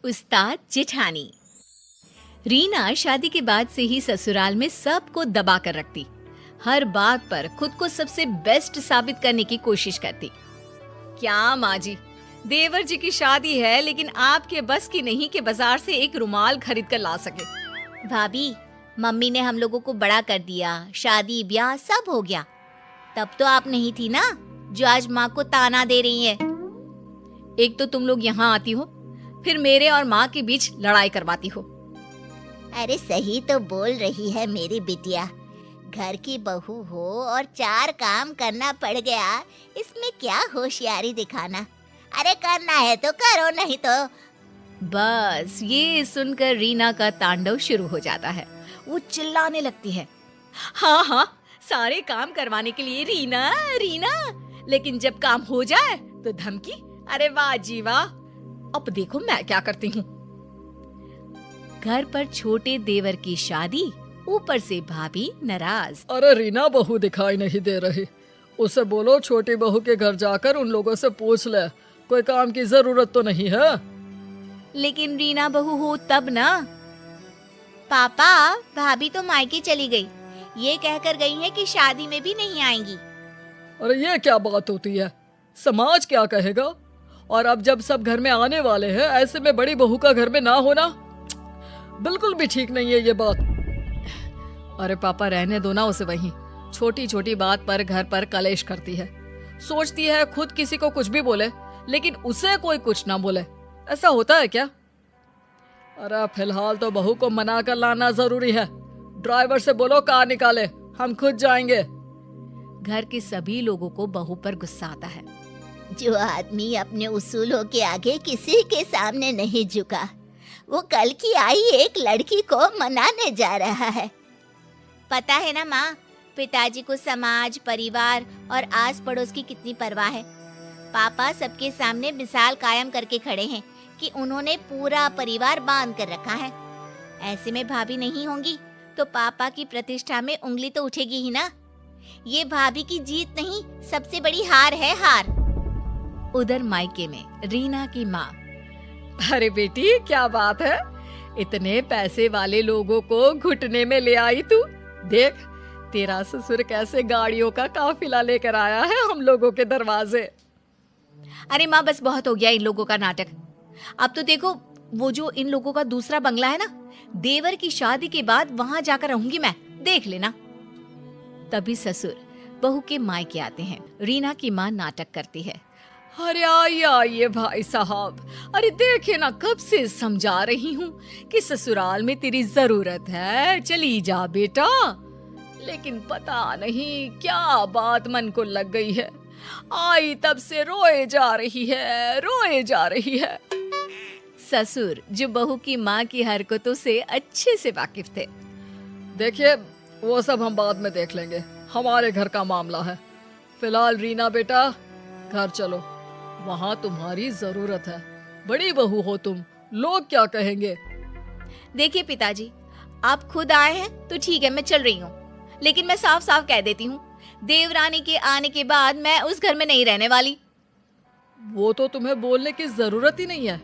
उस्ताद जेठानी। रीना शादी के बाद से ही ससुराल में सबको दबा कर रखती। हर बात पर खुद को सबसे बेस्ट साबित करने की कोशिश करती। क्या माँ जी, देवर जी की शादी है लेकिन आपके बस की नहीं कि बाजार से एक रुमाल खरीद कर ला सके। भाभी, मम्मी ने हम लोगों को बड़ा कर दिया, शादी ब्याह सब हो गया। तब तो आप नहीं थी ना, जो आज माँ को ताना दे रही है। एक तो तुम लोग यहाँ आती हो, फिर मेरे और माँ के बीच लड़ाई करवाती हो। अरे सही तो बोल रही है मेरी बिटिया। घर की बहू हो और 4 काम करना पड़ गया, इसमें क्या होशियारी दिखाना। अरे करना है तो करो, नहीं तो। बस ये सुनकर रीना का तांडव शुरू हो जाता है। वो चिल्लाने लगती है, हाँ हाँ, सारे काम करवाने के लिए रीना रीना, लेकिन जब काम हो जाए तो धमकी। अरे वाह जी वाह, अब देखो मैं क्या करती हूँ। घर पर छोटे देवर की शादी, ऊपर से भाभी नाराज। अरे रीना बहू दिखाई नहीं दे रही, उसे बोलो छोटी बहू के घर जाकर उन लोगों से पूछ ले, कोई काम की जरूरत तो नहीं है। लेकिन रीना बहू हो तब ना। पापा, भाभी तो मायके चली गई, ये कहकर गई है कि शादी में भी नहीं आएंगी। अरे ये क्या बात होती है, समाज क्या कहेगा। और अब जब सब घर में आने वाले हैं, ऐसे में बड़ी बहू का घर में ना होना बिल्कुल भी ठीक नहीं है ये बात। अरे पापा रहने दो ना उसे, वहीं छोटी छोटी बात पर घर पर कलेश करती है। सोचती है खुद किसी को कुछ भी बोले लेकिन उसे कोई कुछ ना बोले। ऐसा होता है क्या? अरे फिलहाल तो बहू को मना कर लाना जरूरी है। ड्राइवर से बोलो कार निकाले, हम खुद जाएंगे। घर के सभी लोगों को बहू पर गुस्सा आता है। जो आदमी अपने उसूलों के आगे किसी के सामने नहीं झुका, वो कल की आई एक लड़की को मनाने जा रहा है। पता है ना माँ, पिताजी को समाज, परिवार और आस पड़ोस की कितनी परवाह है। पापा सबके सामने मिसाल कायम करके खड़े हैं कि उन्होंने पूरा परिवार बांध कर रखा है। ऐसे में भाभी नहीं होंगी तो पापा की प्रतिष्ठा में उंगली तो उठेगी ही ना। ये भाभी की जीत नहीं, सबसे बड़ी हार है, हार। उधर मायके में रीना की माँ, अरे बेटी क्या बात है, इतने पैसे वाले लोगों को घुटने में ले आई तू। देख तेरा ससुर कैसे गाड़ियों का काफिला लेकर आया है हम लोगों के दरवाजे। अरे माँ बस बहुत हो गया इन लोगों का नाटक। अब तो देखो वो जो इन लोगों का दूसरा बंगला है ना, देवर की शादी के बाद वहां जाकर रहूंगी मैं, देख लेना। तभी ससुर बहू के मायके आते हैं। रीना की माँ नाटक करती है, अरे आइए आइए भाई साहब, अरे देखे ना कब से समझा रही हूँ कि ससुराल में तेरी जरूरत है, चली जा बेटा। लेकिन पता नहीं क्या बात मन को लग गई है, आई तब से रोए जा रही है, रोए जा रही है। ससुर जो बहू की माँ की हरकतों से अच्छे से वाकिफ थे। देखिए वो सब हम बाद में देख लेंगे, हमारे घर का मामला है। फिलहाल रीना बेटा घर चलो, वहाँ तुम्हारी जरूरत है। बड़ी बहू हो तुम, लोग क्या कहेंगे। देखिए पिताजी, आप खुद आए हैं तो ठीक है, मैं चल रही हूँ, लेकिन मैं साफ साफ कह देती हूँ, देवरानी के आने के बाद मैं उस घर में नहीं रहने वाली। वो तो तुम्हें बोलने की जरूरत ही नहीं है।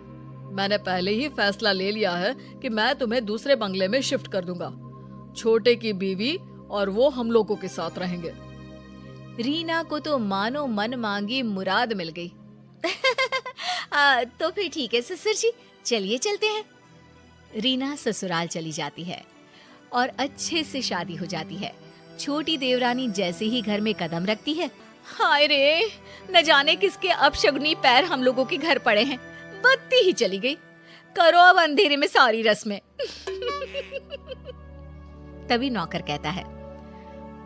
मैंने पहले ही फैसला ले लिया है कि मैं तुम्हें दूसरे बंगले में शिफ्ट कर दूंगा। छोटे की बीवी और वो हम लोगों के साथ रहेंगे। रीना को तो मानो मन मांगी मुराद मिल गई। तो फिर ठीक है ससुर जी, चलिए चलते हैं। रीना ससुराल चली जाती है और अच्छे से शादी हो जाती है। छोटी देवरानी जैसे ही घर में कदम रखती है, हाय रे, न जाने किसके अपशगुनी पैर हम लोगों के घर पड़े हैं। बत्ती ही चली गई, करो अब अंधेरे में सारी रस्में। तभी नौकर कहता है,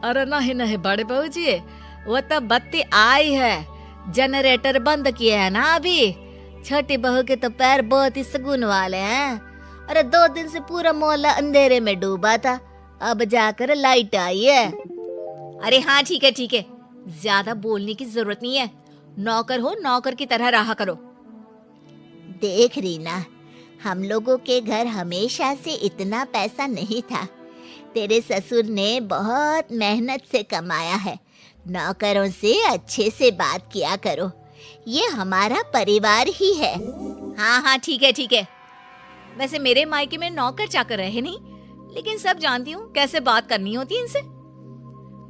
अरे नहीं नहीं बड़े बहू जी, वो तो बत्ती आई है, जनरेटर बंद किया है ना अभी। छोटी बहू के तो पैर बहुत ही सगुन वाले हैं। अरे 2 दिन से पूरा मोहल्ला अंधेरे में डूबा था, अब जाकर लाइट आई है। अरे हाँ ठीक है ठीक है, ज्यादा बोलने की जरूरत नहीं है। नौकर हो, नौकर की तरह रहा करो। देख रीना, हम लोगों के घर हमेशा से इतना पैसा नहीं था। तेरे ससुर ने बहुत मेहनत से कमाया है। नौकरों से अच्छे से बात किया करो, ये हमारा परिवार ही है। हाँ हाँ ठीक है ठीक है, वैसे मेरे मायके में नौकर चाकर रहे नहीं, लेकिन सब जानती हूँ कैसे बात करनी होती है इनसे।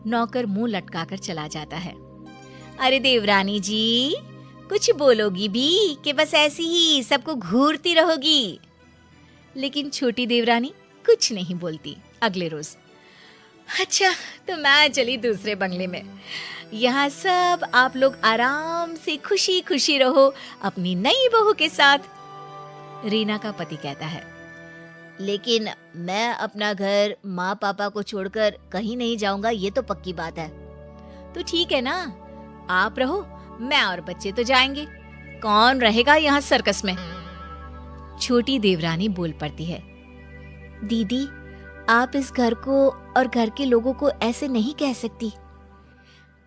नौकर मुंह लटकाकर चला जाता है। अरे देवरानी जी, कुछ बोलोगी भी कि बस ऐसी ही सबको घूरती रहोगी? लेकिन छोटी देवरानी कुछ नहीं बोलती। अगले रोज, अच्छा तो मैं चली दूसरे बंगले में। यहाँ सब आप लोग आराम से खुशी खुशी रहो अपनी नई बहू के साथ। रीना का पति कहता है, लेकिन मैं अपना घर माँ पापा को छोड़कर कहीं नहीं जाऊंगा, ये तो पक्की बात है। तो ठीक है ना, आप रहो, मैं और बच्चे तो जाएंगे। कौन रहेगा यहाँ सर्कस में? छोटी देवरानी बोल पड़ती है। दीदी, आप इस घर को और घर के लोगों को ऐसे नहीं कह सकती।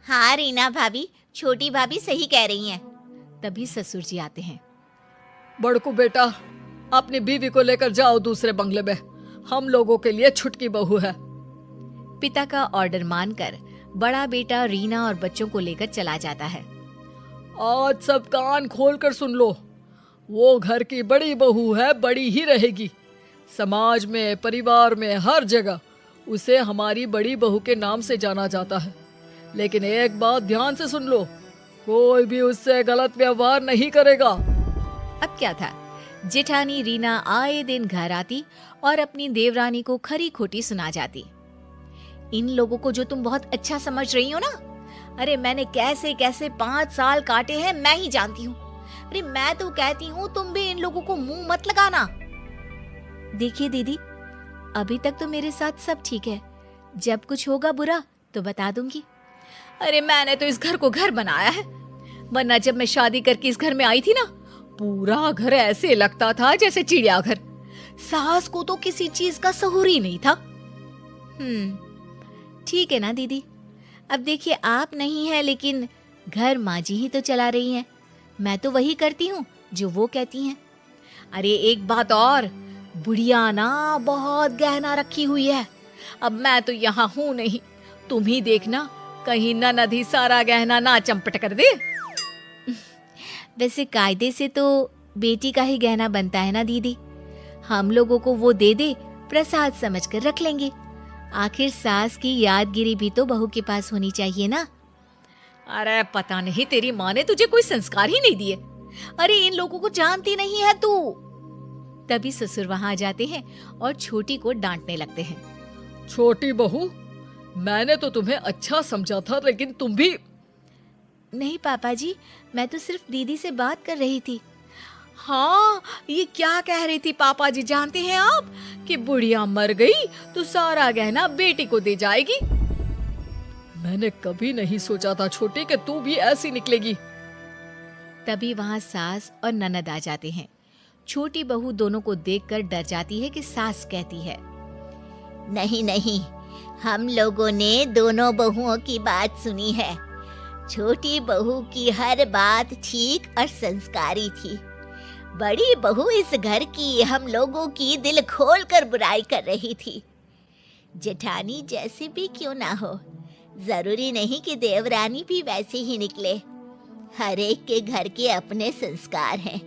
हाँ रीना भाभी, छोटी भाभी सही कह रही हैं। तभी ससुर जी आते हैं। बड़कू बेटा, अपनी बीवी को लेकर जाओ दूसरे बंगले में, हम लोगों के लिए छुटकी बहू है। पिता का ऑर्डर मानकर बड़ा बेटा रीना और बच्चों को लेकर चला जाता है। आज सब कान खोलकर सुन लो, वो घर की बड़ी बहू है, बड़ी ही रहेगी। समाज में, परिवार में, हर जगह उसे हमारी बड़ी बहू के नाम से जाना जाता है। लेकिन एक बात ध्यान से सुन लो, कोई भी उससे गलत व्यवहार नहीं करेगा। अब क्या था, जेठानी रीना आए दिन घर आती और अपनी देवरानी को खरी खोटी सुना जाती। इन लोगों को जो तुम बहुत अच्छा समझ रही हो ना, अरे मैंने कैसे कैसे 5 साल काटे हैं मैं ही जानती हूँ। अरे मैं तो कहती हूँ तुम भी इन लोगों को मुंह मत लगाना। देखिए दीदी, अभी तक तो मेरे साथ सब ठीक है, जब कुछ होगा बुरा तो बता दूंगी। अरे मैंने तो इस घर को घर बनाया है, वरना जब मैं शादी करके इस घर में आई थी ना, पूरा घर ऐसे लगता था जैसे चिड़ियाघर। सास को तो किसी चीज का सहूर ही नहीं था। ठीक है ना दीदी, अब देखिए आप नहीं है, लेकिन घर माँ जी ही तो चला रही हैं। मैं तो वही करती हूँ जो वो कहती हैं। अरे एक बात और, बुढ़िया ना बहुत गहना रखी हुई है। अब मैं तो यहाँ हूँ नहीं, तुम ही देखना कहीं ननद ही सारा गहना ना चंपट कर दे। वैसे कायदे से तो बेटी का ही गहना बनता है ना दीदी, हम लोगों को वो दे दे, प्रसाद समझकर रख लेंगे। आखिर सास की यादगिरी भी तो बहू के पास होनी चाहिए ना। अरे पता नहीं तेरी माँ ने तुझे कोई संस्कार ही नहीं दिए। अरे इन लोगों को जानती नहीं है तू। तभी ससुर वहां आ जाते हैं और छोटी को डांटने लगते हैं। छोटी बहू, मैंने तो तुम्हें अच्छा समझा था, लेकिन तुम भी। नहीं पापा जी, मैं तो सिर्फ दीदी से बात कर रही थी। हाँ, ये क्या कह रही थी पापा जी जानते हैं आप, कि बुढ़िया मर गई तो सारा गहना बेटी को दे जाएगी। मैंने कभी नहीं सोचा था छोटी कि तू भी ऐसी निकलेगी। तभी वहां सास और ननद आ जाते हैं। छोटी बहू दोनों को देखकर डर जाती है कि सास कहती है, नहीं नहीं, हम लोगों ने दोनों बहुओं की बात सुनी है। छोटी बहू की हर बात ठीक और संस्कारी थी। बड़ी बहू इस घर की हम लोगों की दिल खोल कर बुराई कर रही थी। जेठानी जैसे भी क्यों ना हो, जरूरी नहीं कि देवरानी भी वैसे ही निकले। हर एक के घर के अपने संस्कार हैं।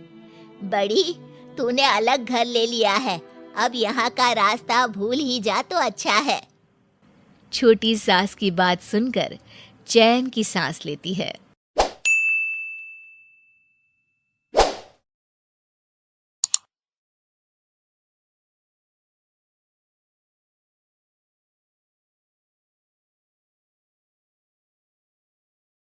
बड़ी, तूने अलग घर ले लिया है, अब यहाँ का रास्ता भूल ही जा तो अच्छा है। छोटी सास की बात सुनकर चैन की सांस लेती है।